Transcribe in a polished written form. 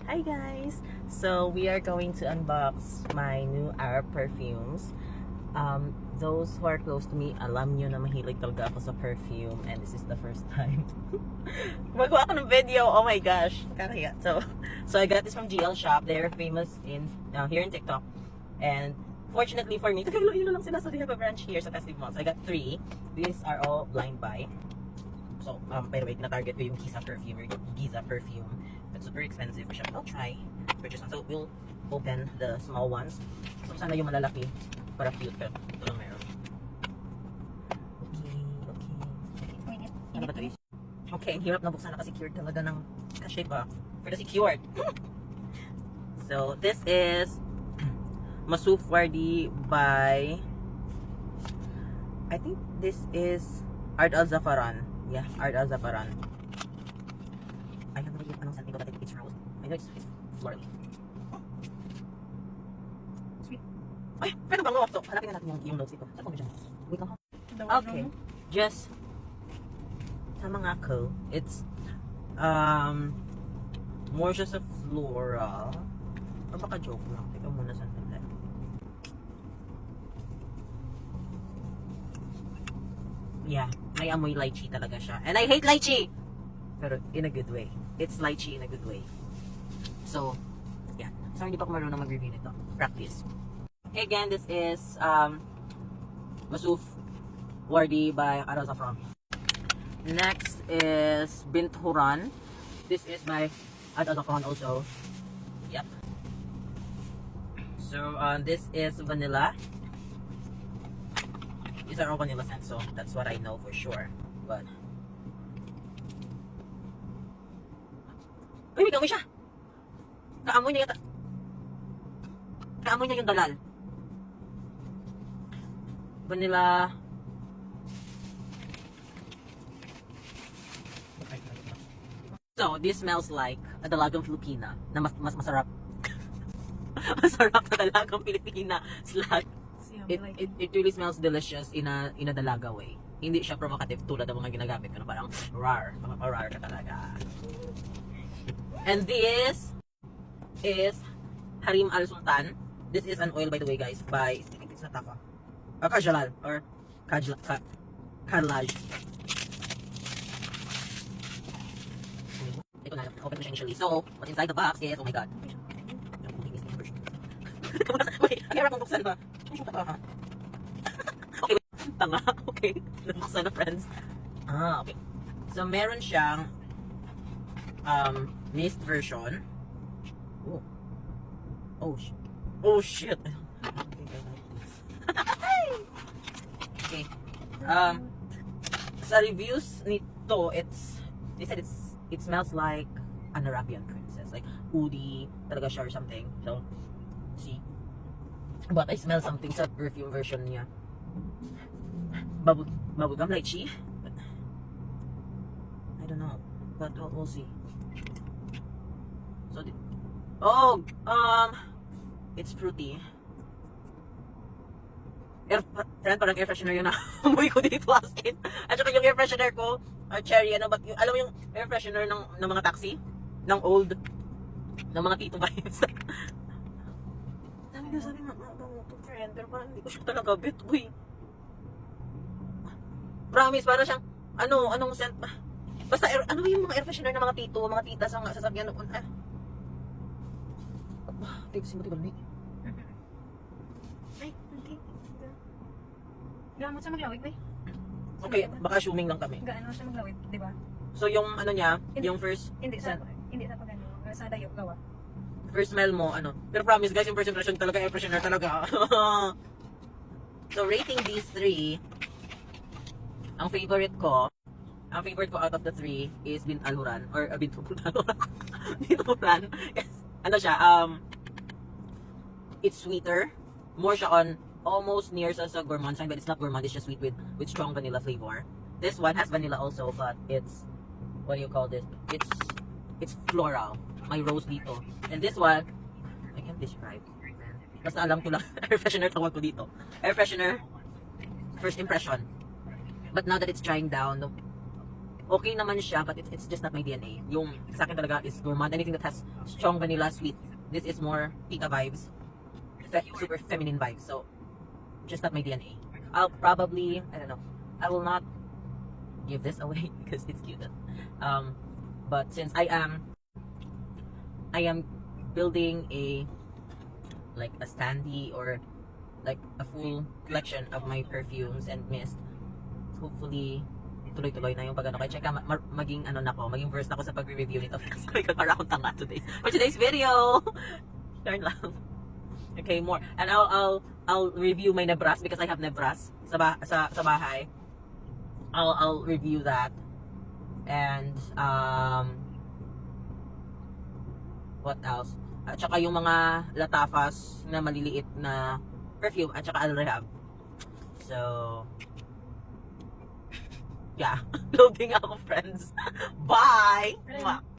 Hi guys! So we are going to unbox my new Arab perfumes. Those who are close to me, alam nyo na mahilig talaga ako sa perfume, and this is the first time magawa ako ng video. Oh my gosh, kakahiya. So I got this from GL Shop. They're famous in here in TikTok, and fortunately for me, Iloilo lang sila, so they have a branch here sa Festive Mall. So I got 3. These are all blind buy. So, by the way, tina-target ko yung Giza perfume. It's super expensive. I'll try purchase one. So, we'll open the small ones. So, sana yung malalaki para cute ka. Ito lang meron. Okay. Ano ba ito is? Okay, hirap na buksan. Naka-secured talaga ng kashay pa. For the secured. So, this is Masuf Wardi by, I think this is Art Al Zafaran. Yeah, Art Al Zafaran. I have no idea anong scent nito, but I think it's rose. I know it's floral. Sweet. Ay, pwede bang mo? So, hanapin na natin yung notes dito. Saan ko dyan? Wait lang ha. Okay. Just tama nga ko. It's more siya sa floral. Or baka joke lang. Teka muna sa sandali. Yeah, may amoy lychee talaga siya. And I hate lychee! Pero in a good way. It's lychee in a good way. So, yeah. So, hindi pa ako marunong mag-review nito. Practice. Okay, again, this is Masuf Wardi by Art Al Zafaran. Next is Bint Huran. This is by Art Al Zafaran also. Yep. So, this is vanilla. These are all vanilla scents, so that's what I know for sure. But uy, may amoy siya. Kaamoy niya yata. Kaamoy niya yung dalal. Vanilla. So, this smells like a dalagang Filipina na mas masarap. Masarap na dalagang Pilipina slash it really smells delicious in a dalaga way. Hindi siya provocative tulad ng mga ginagamit ko na parang rar, mga rar ka talaga. And this is Harim Al Sultan. This is an oil, by the way, guys, by, I think it's Natafa or Kajalal or Karlaj. Ito na, open ko siya initially. So, what's inside the box is, oh my god, wait, kaya akong buksan ba? Okay, tanga. Okay, nabuksan na, friends. Okay. So, meron siyang mist version. Oh shit. Okay. Sa reviews nito, they said it smells like an Arabian princess, like oudi talaga siya or something. So, see. But I smell something sa perfume version niya. Bubblegum lychee. But I don't know. But we'll see. So, it's fruity. Parang air freshener yun na amoy ko dito as in. At saka yung air freshener ko, cherry, ano, but alam mo yung air freshener ng mga taxi? Ng old, ng mga tito vibes. Sabi nga, friend, pero parang hindi ko siya talaga bet, uy. Promise, para siyang, anong scent ba? Basta, ano yung mga air freshener ng mga tito, mga tita sa sasakyan noon, Tiksi mo, tigal ni. Ay, hindi. Gamot siya maglawit, ba? Okay, baka assuming lang kami. Gaano siya maglawit, di ba? So, yung ano niya, yung first, Hindi sa pagano, sa dayo gawa. first smell mo, pero promise guys, yung first impression talaga, air freshener talaga. So, rating these 3, ang favorite ko out of the 3 is Bint Al Huran, or Bint Huran. Yes. Ano siya, it's sweeter, more siya on, almost near sa gourmand sign, but it's not gourmand, it's just sweet with strong vanilla flavor. This one has vanilla also, but it's, what do you call this? It's floral. May rose dito. And this one, I can't describe. Basta alam ko lang, air freshener tawag ko dito. Air freshener, first impression. But now that it's drying down, okay naman siya, but it's just not my DNA. Yung sa akin talaga is gourmand. Anything that has strong vanilla sweet. This is more tita vibes. Super feminine vibes. So, just not my DNA. I'll probably, I don't know, I will not give this away because it's cute. But since I am building a standee or like a full collection of my perfumes and mist, hopefully tuloy-tuloy na yung pag-ano. Kaya check maging maging versed ako sa pag-review nito. Kasi para akong tanga today. For today's video! Turn lang. Okay, more. And I'll review my Nebras because I have Nebras sa bahay. I'll review that. And what else? At saka yung mga latafas na maliliit na perfume at saka Al Rehab. So, yeah. Loading ako, friends. Bye! Mwah!